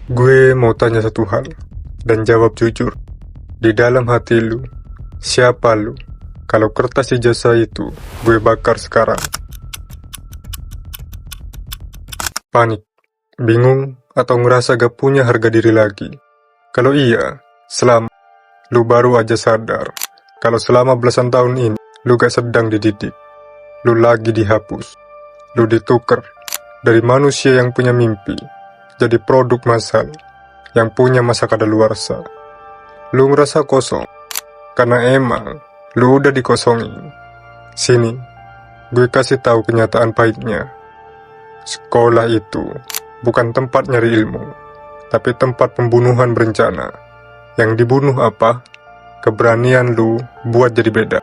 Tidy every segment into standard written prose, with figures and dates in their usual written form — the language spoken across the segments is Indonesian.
Gue mau tanya satu hal, dan jawab jujur. Di dalam hati lu, siapa lu? Kalau kertas ijazah itu, gue bakar sekarang. Panik, bingung, atau ngerasa gak punya harga diri lagi? Kalau iya, selamat. Lu baru aja sadar, kalau selama belasan tahun ini, lu gak sedang dididik. Lu lagi dihapus. Lu ditukar dari manusia yang punya mimpi jadi produk massal yang punya masa kadaluarsa. Lu ngerasa kosong karena emang lu udah dikosongin. Sini, gue kasih tahu kenyataan pahitnya. Sekolah itu bukan tempat nyari ilmu, tapi tempat pembunuhan berencana. Yang dibunuh apa? Keberanian lu buat jadi beda.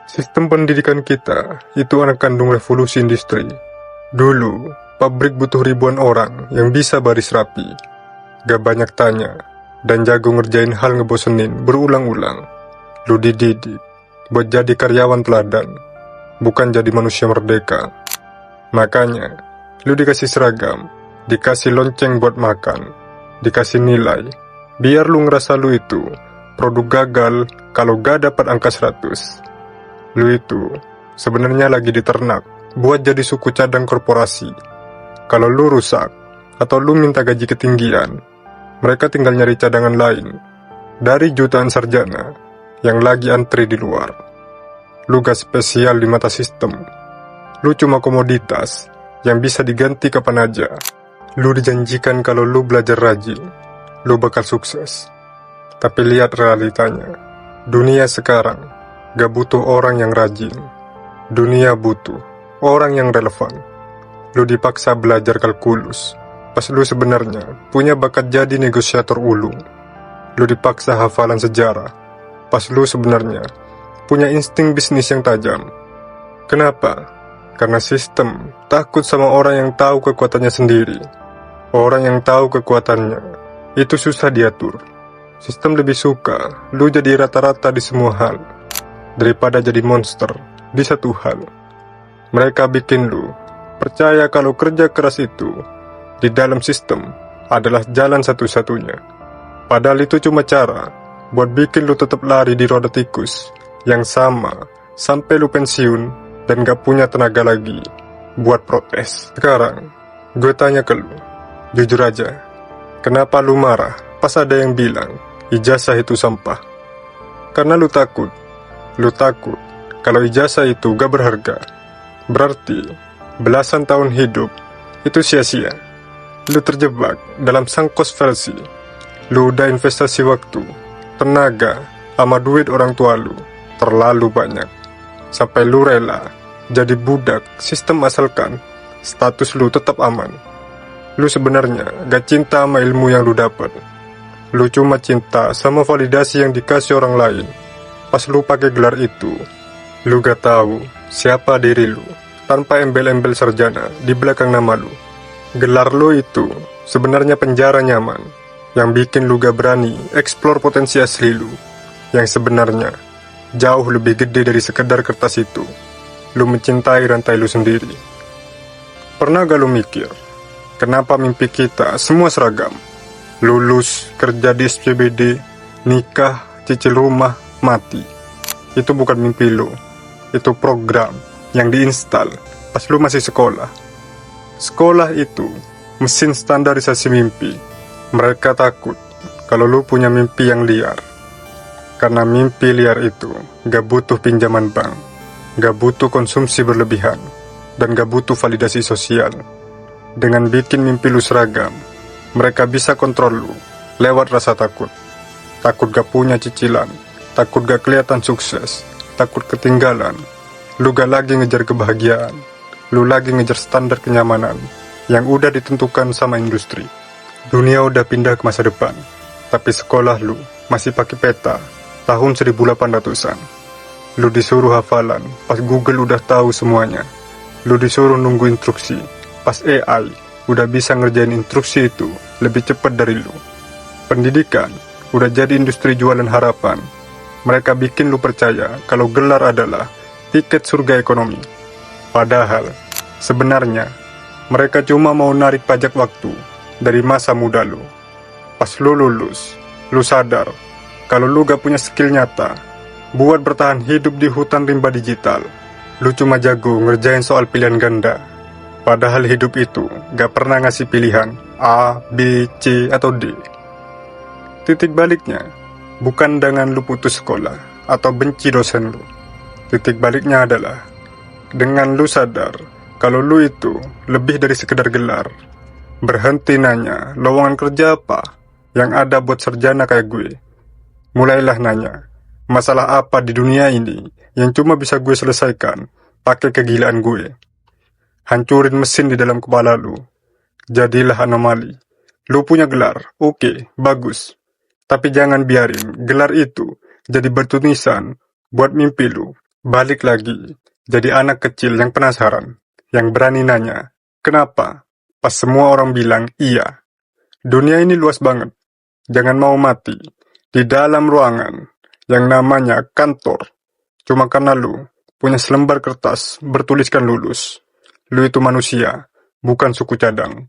Sistem pendidikan kita itu anak kandung revolusi industri. Dulu, pabrik butuh ribuan orang yang bisa baris rapi, gak banyak tanya, dan jago ngerjain hal ngebosenin berulang-ulang. Lu dididik buat jadi karyawan teladan, bukan jadi manusia merdeka. Makanya, lu dikasih seragam, dikasih lonceng buat makan, dikasih nilai, biar lu ngerasa lu itu produk gagal kalau gak dapat angka 100. Lu itu sebenarnya lagi diternak buat jadi suku cadang korporasi. Kalau lu rusak, atau lu minta gaji ketinggian, mereka tinggal nyari cadangan lain dari jutaan sarjana yang lagi antri di luar. Lu gak spesial di mata sistem. Lu cuma komoditas yang bisa diganti kapan aja. Lu dijanjikan kalau lu belajar rajin, lu bakal sukses. Tapi lihat realitanya. Dunia sekarang gak butuh orang yang rajin. Dunia butuh orang yang relevan. Lu dipaksa belajar kalkulus, pas lu sebenarnya punya bakat jadi negosiator ulung. Lu dipaksa hafalan sejarah, pas lu sebenarnya punya insting bisnis yang tajam. Kenapa? Karena sistem takut sama orang yang tahu kekuatannya sendiri. Orang yang tahu kekuatannya itu susah diatur. Sistem lebih suka lu jadi rata-rata di semua hal daripada jadi monster di satu hal. Mereka bikin lu percaya kalau kerja keras itu di dalam sistem adalah jalan satu-satunya. Padahal itu cuma cara buat bikin lu tetap lari di roda tikus yang sama sampai lu pensiun dan gak punya tenaga lagi buat protes. Sekarang, gue tanya ke lu, jujur aja, kenapa lu marah pas ada yang bilang ijazah itu sampah? Karena lu takut kalau ijazah itu gak berharga. Berarti belasan tahun hidup itu sia-sia. Lu terjebak dalam sangkos versi. Lu udah investasi waktu, tenaga, sama duit orang tua lu terlalu banyak, sampai lu rela jadi budak sistem asalkan status lu tetap aman. Lu sebenarnya gak cinta sama ilmu yang lu dapat. Lu cuma cinta sama validasi yang dikasih orang lain. Pas lu pakai gelar itu, lu gak tahu siapa diri lu tanpa embel-embel sarjana di belakang nama lu. Gelar lu itu sebenarnya penjara nyaman yang bikin lu gak berani eksplor potensi asli lu, yang sebenarnya jauh lebih gede dari sekedar kertas itu. Lu mencintai rantai lu sendiri. Pernah gak lu mikir, kenapa mimpi kita semua seragam? Lulus, kerja di SCBD, nikah, cicil rumah, mati. Itu bukan mimpi lu, itu program yang diinstal pas lu masih sekolah. Sekolah itu mesin standarisasi mimpi. Mereka takut kalau lu punya mimpi yang liar. Karena mimpi liar itu gak butuh pinjaman bank, gak butuh konsumsi berlebihan, dan gak butuh validasi sosial. Dengan bikin mimpi lu seragam, mereka bisa kontrol lu lewat rasa takut. Takut gak punya cicilan, takut gak kelihatan sukses, takut ketinggalan. Lu gak lagi ngejar kebahagiaan, lu lagi ngejar standar kenyamanan yang udah ditentukan sama industri. Dunia udah pindah ke masa depan, tapi sekolah lu masih pakai peta tahun 1800-an. Lu disuruh hafalan pas Google udah tahu semuanya. Lu disuruh nunggu instruksi pas AI udah bisa ngerjain instruksi itu lebih cepat dari lu. Pendidikan udah jadi industri jualan harapan. Mereka bikin lu percaya kalau gelar adalah tiket surga ekonomi. Padahal sebenarnya mereka cuma mau narik pajak waktu dari masa muda lu. Pas lu lulus, lu sadar kalau lu gak punya skill nyata buat bertahan hidup di hutan rimba digital. Lu cuma jago ngerjain soal pilihan ganda. Padahal hidup itu gak pernah ngasih pilihan A, B, C, atau D. Titik baliknya bukan dengan lu putus sekolah atau benci dosen lu. Titik baliknya adalah dengan lu sadar kalau lu itu lebih dari sekedar gelar. Berhenti nanya lowongan kerja apa yang ada buat sarjana kayak gue. Mulailah nanya, masalah apa di dunia ini yang cuma bisa gue selesaikan pakai kegilaan gue. Hancurin mesin di dalam kepala lu. Jadilah anomali. Lu punya gelar, oke, bagus. Tapi jangan biarin gelar itu jadi batu nisan buat mimpi lu. Balik lagi, jadi anak kecil yang penasaran, yang berani nanya, kenapa? Pas semua orang bilang iya. Dunia ini luas banget. Jangan mau mati di dalam ruangan yang namanya kantor cuma karena lu punya selembar kertas bertuliskan lulus. Lu itu manusia, bukan suku cadang.